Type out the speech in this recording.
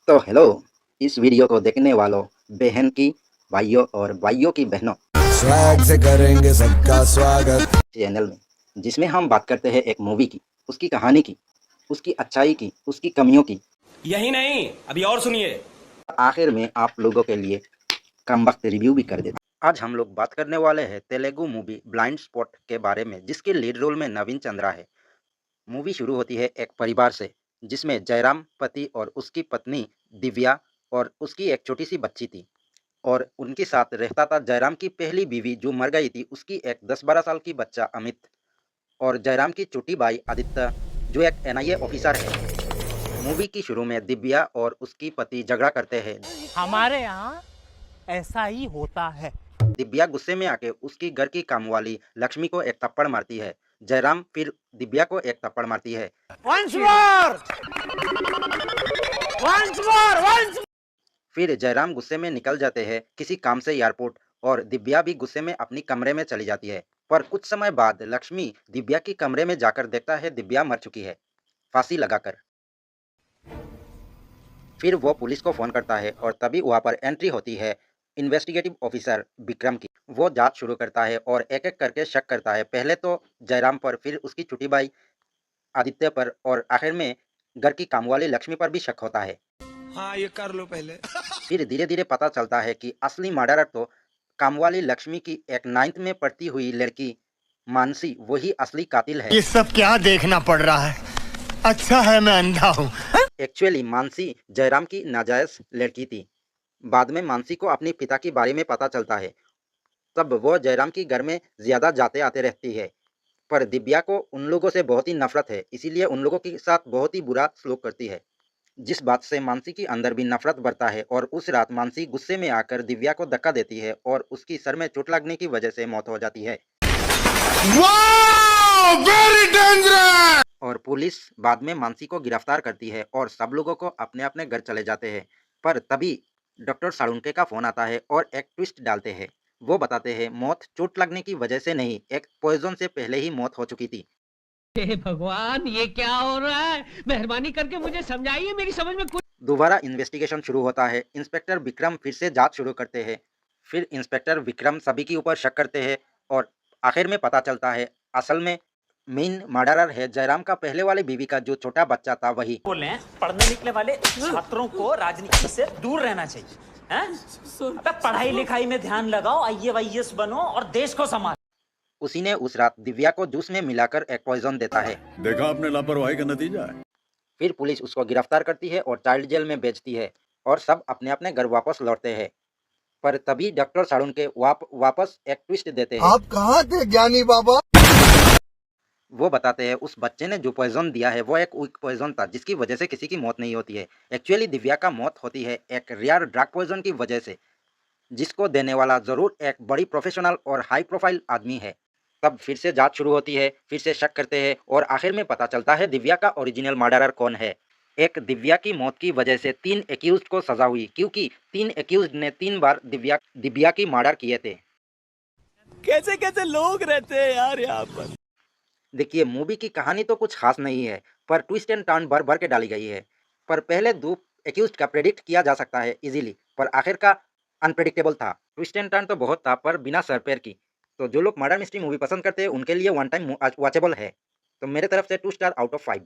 तो हेलो, इस वीडियो को देखने वालों, बहन की भाइयों और भाइयों की बहनों, स्वैग से करेंगे सबका स्वागत। चैनल में जिसमें हम बात करते हैं एक मूवी की, उसकी कहानी की, उसकी अच्छाई की, उसकी कमियों की, यही नहीं, अभी और सुनिए। आखिर में आप लोगों के लिए कम वक्त रिव्यू भी कर देते हैं। आज हम लोग बात करने वाले हैं तेलुगु मूवी ब्लाइंड स्पॉट के बारे में, जिसके लीड रोल में नवीन चंद्रा है। मूवी शुरू होती है एक परिवार से, जिसमें जयराम पति और उसकी पत्नी दिव्या और उसकी एक छोटी सी बच्ची थी, और उनके साथ रहता था जयराम की पहली बीवी जो मर गई थी, उसकी एक 10-12 साल की बच्चा अमित, और जयराम की छोटी भाई आदित्य जो एक एनआईए ऑफिसर है। मूवी की शुरू में दिव्या और उसकी पति झगड़ा करते हैं। हमारे यहाँ ऐसा ही होता है। दिव्या गुस्से में आके उसकी घर की कामवाली लक्ष्मी को एक थप्पड़ मारती है। जयराम फिर दिव्या को एक थप्पड़ मारती है। Once more! Once more! Once फिर जयराम गुस्से में निकल जाते हैं किसी काम से एयरपोर्ट, और दिव्या भी गुस्से में अपनी कमरे में चली जाती है। पर कुछ समय बाद लक्ष्मी दिव्या की कमरे में जाकर देखता है दिव्या मर चुकी है, फांसी लगाकर। फिर वो पुलिस को फोन करता है और तभी वहाँ पर एंट्री होती है इन्वेस्टिगेटिव ऑफिसर विक्रम की। वो जांच शुरू करता है और एक एक करके शक करता है, पहले तो जयराम पर, फिर उसकी छोटी भाई आदित्य पर, और आखिर में घर की कामवाली लक्ष्मी पर भी शक होता है। हाँ, ये कर लो पहले। फिर धीरे धीरे पता चलता है कि असली मर्डरर तो कामवाली लक्ष्मी की एक 9th में पढ़ती हुई लड़की मानसी, वही असली कातिल है। ये सब क्या देखना पड़ रहा है? अच्छा है मैं अंधा हूँ। एक्चुअली मानसी जयराम की नाजायज लड़की थी। बाद में मानसी को अपने पिता के बारे में पता चलता है, तब वो जयराम की घर में ज्यादा जाते आते रहती है। पर दिव्या को उन लोगों से बहुत ही नफरत है, इसीलिए उन लोगों के साथ बहुत ही बुरा सलूक करती है, जिस बात से मानसी के अंदर भी नफरत बढ़ता है। और उस रात मानसी गुस्से में आकर दिव्या को धक्का देती है और उसकी सर में चोट लगने की वजह से मौत हो जाती है। Very dangerous. और पुलिस बाद में मानसी को गिरफ्तार करती है और सब लोगों को अपने अपने घर चले जाते हैं। पर तभी डॉक्टर साळुंके का फोन आता है और एक ट्विस्ट डालते हैं। वो बताते हैं मौत चोट लगने की वजह से नहीं, एक पॉइजन से पहले ही मौत हो चुकी थी। हे भगवान, ये क्या हो रहा है? मेहरबानी करके मुझे समझाइए, मेरी समझ में कुछ। दोबारा इन्वेस्टिगेशन शुरू होता है। इंस्पेक्टर विक्रम फिर से जांच शुरू करते हैं। फिर इंस्पेक्टर विक्रम सभी के ऊपर शक करते हैं और आखिर में पता चलता है असल में मेन मर्डरर है जयराम का पहले वाली बीवी का जो छोटा बच्चा था, वही। बोल रहे हैं पढ़ने निकले वाले छात्रों को राजनीति से दूर रहना चाहिए हैं? अबे पढ़ाई लिखाई में ध्यान लगाओ, आईएएस बनो और देश को संभालो। उसी ने उस रात दिव्या को जूस में मिलाकर एक पॉइजन देता है। देखा आपने लापरवाही का नतीजा है। फिर पुलिस उसको गिरफ्तार करती है और चाइल्ड जेल में भेजती है, और सब अपने अपने घर वापस लौटते हैं। पर तभी डॉक्टर साळुंके वापस एक ट्विस्ट देते हैं। आप कहाँ थे ज्ञानी बाबा? वो बताते हैं उस बच्चे ने जो पॉइजन दिया है वो एक वीक पॉइजन था, जिसकी वजह से किसी की मौत नहीं होती है। एक्चुअली दिव्या का मौत होती है एक रेयर ड्रग पॉइजन की वजह से, जिसको देने वाला जरूर एक बड़ी प्रोफेशनल और हाई प्रोफाइल आदमी है। तब फिर से जांच शुरू होती है, फिर से शक करते हैं और आखिर में पता चलता है दिव्या का ओरिजिनल मर्डरर कौन है। एक दिव्या की मौत की वजह से 3 एक्यूज्ड को सजा हुई, क्योंकि 3 एक्यूज्ड ने 3 बार दिव्या की मर्डर किए थे। कैसे कैसे लोग रहते हैं यार यहाँ पर। देखिए, मूवी की कहानी तो कुछ खास नहीं है, पर ट्विस्ट एंड टर्न भर भर के डाली गई है। पर पहले 2 एक्यूज्ड का प्रेडिक्ट किया जा सकता है इजीली, पर आखिर का अनप्रेडिक्टेबल था। ट्विस्ट एंड टर्न तो बहुत था, पर बिना सर पैर की। तो जो लोग मर्डर मिस्ट्री मूवी पसंद करते हैं उनके लिए वन टाइम वॉचेबल है। तो मेरे तरफ से 2 स्टार आउट ऑफ 5।